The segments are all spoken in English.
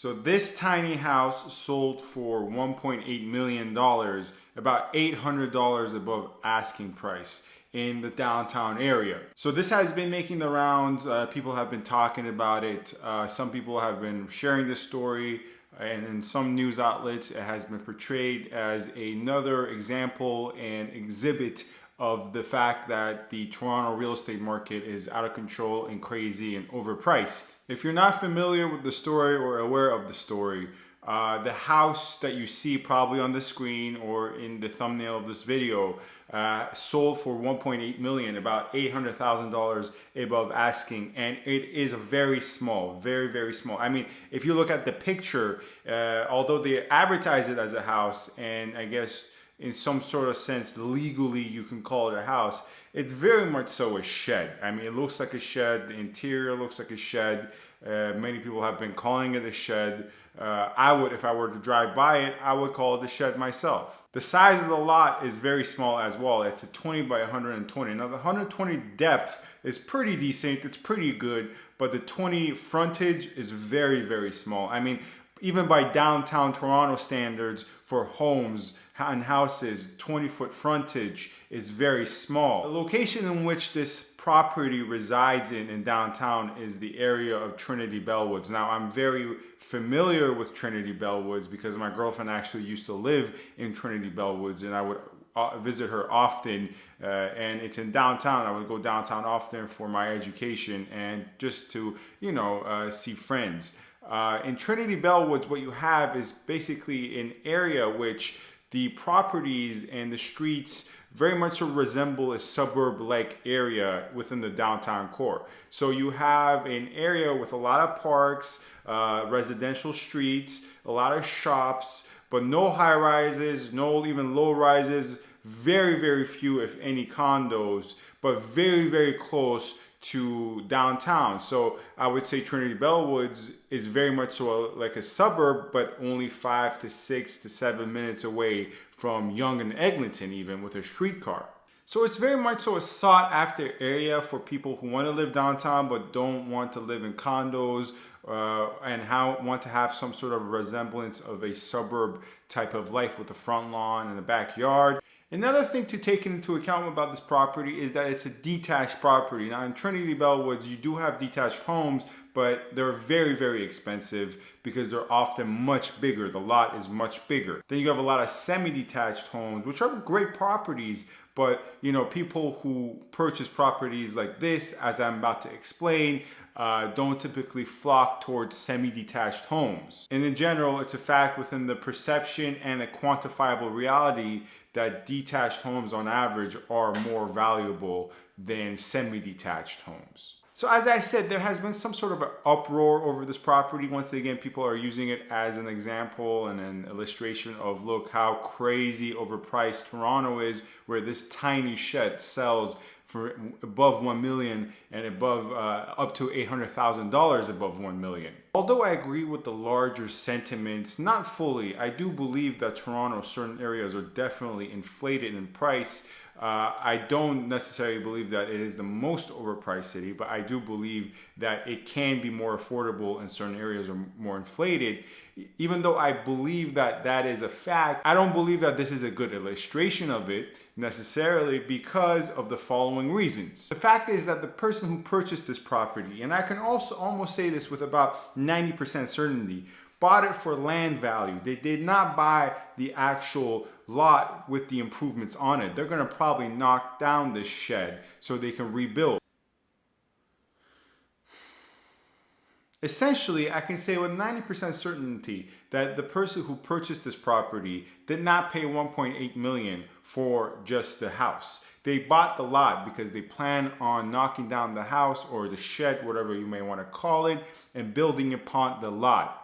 So this tiny house sold for $1.8 million, about $800 above asking price in the downtown area. So this has been making the rounds. People have been talking about it. Some people have been sharing this story, and in some news outlets it has been portrayed as another example and exhibit of the fact that the Toronto real estate market is out of control and crazy and overpriced. If you're not familiar with the story or aware of the story, the house that you see probably on the screen or in the thumbnail of this video sold for $1.8 million, about $800,000 above asking, and it is very small, very small. I mean, if you look at the picture, although they advertise it as a house, and I guess in some sort of sense legally you can call it a house, it's very much so a shed. I mean, it looks like a shed. The interior looks like a shed. Many people have been calling it a shed. I would, if I were to drive by it, I would call it a shed myself. The size of the lot is very small as well. It's a 20 by 120. Now the 120 depth is pretty decent. It's pretty good, but the 20 frontage is very small. I mean, even by downtown Toronto standards for homes and houses, 20-foot frontage is very small. The location in which this property resides in downtown is the area of Trinity Bellwoods. Now, I'm very familiar with Trinity Bellwoods because my girlfriend actually used to live in Trinity Bellwoods, and I would visit her often, and it's in downtown. I would go downtown often for my education and just to, see friends. In Trinity Bellwoods, what you have is basically an area which the properties and the streets very much so resemble a suburb-like area within the downtown core. So you have an area with a lot of parks, residential streets, a lot of shops, but no high-rises, no even low-rises, very few, if any, condos, but very close to downtown. So I would say Trinity Bellwoods is very much so like a suburb, but only 5 to 6 to 7 minutes away from Yonge and Eglinton, even with a streetcar. So it's very much so a sought after area for people who want to live downtown but don't want to live in condos, and want to have some sort of resemblance of a suburb type of life with a front lawn and a backyard. Another thing to take into account about this property is that it's a detached property. Now in Trinity Bellwoods, you do have detached homes, but they're very expensive because they're often much bigger. The lot is much bigger. Then you have a lot of semi-detached homes, which are great properties, but people who purchase properties like this, as I'm about to explain, don't typically flock towards semi-detached homes. And in general, it's a fact within the perception and a quantifiable reality that detached homes on average are more valuable than semi-detached homes. So as I said, there has been some sort of an uproar over this property. Once again, people are using it as an example and an illustration of, look how crazy overpriced Toronto is, where this tiny shed sells for above $1 million and above up to $800,000 above $1 million. Although I agree with the larger sentiments, not fully, I do believe that Toronto, certain areas are definitely inflated in price. I don't necessarily believe that it is the most overpriced city, but I do believe that it can be more affordable and certain areas are more inflated. Even though I believe that that is a fact, I don't believe that this is a good illustration of it necessarily because of the following reasons. The fact is that the person who purchased this property, and I can also almost say this with about 90% certainty, bought it for land value. They did not buy the actual lot with the improvements on it. They're going to probably knock down this shed so they can rebuild. Essentially, I can say with 90% certainty that the person who purchased this property did not pay $1.8 million for just the house. They bought the lot because they plan on knocking down the house or the shed, whatever you may want to call it, and building upon the lot.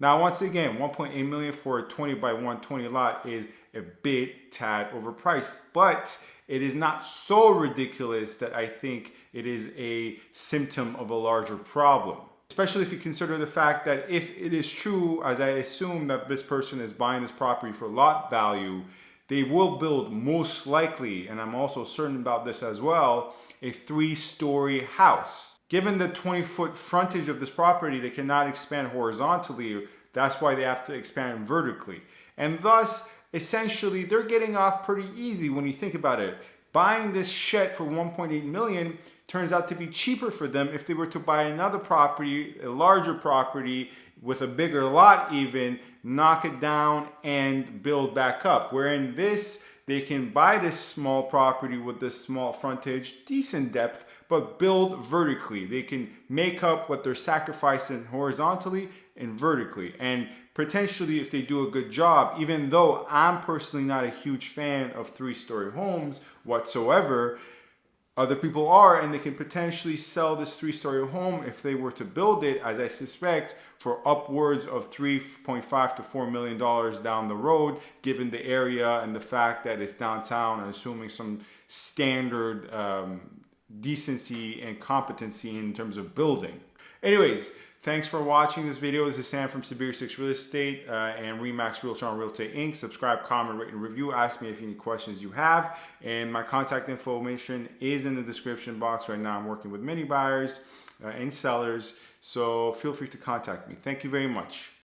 Now, once again, $1.8 million for a 20 by 120 lot is a bit tad overpriced, but it is not so ridiculous that I think it is a symptom of a larger problem. Especially if you consider the fact that if it is true, as I assume that this person is buying this property for lot value, they will build most likely, and I'm also certain about this as well, a 3-story house. Given the 20-foot frontage of this property, they cannot expand horizontally. That's why they have to expand vertically. And thus, essentially, they're getting off pretty easy when you think about it. Buying this shed for 1.8 million turns out to be cheaper for them if they were to buy another property, a larger property with a bigger lot even, knock it down and build back up. Where in this, they can buy this small property with this small frontage, decent depth, but build vertically. They can make up what they're sacrificing horizontally and vertically. And potentially, if they do a good job, even though I'm personally not a huge fan of 3-story homes whatsoever, other people are, and they can potentially sell this 3-story home if they were to build it, as I suspect, for upwards of $3.5 to $4 million down the road, given the area and the fact that it's downtown and assuming some standard decency and competency in terms of building. Anyways, thanks for watching this video. This is Sam from SaberiSixRealEstate and Remax Realtron Realty Inc. Subscribe, comment, rate, and review. Ask me if any questions you have. And my contact information is in the description box. Right now I'm working with many buyers and sellers, so feel free to contact me. Thank you very much.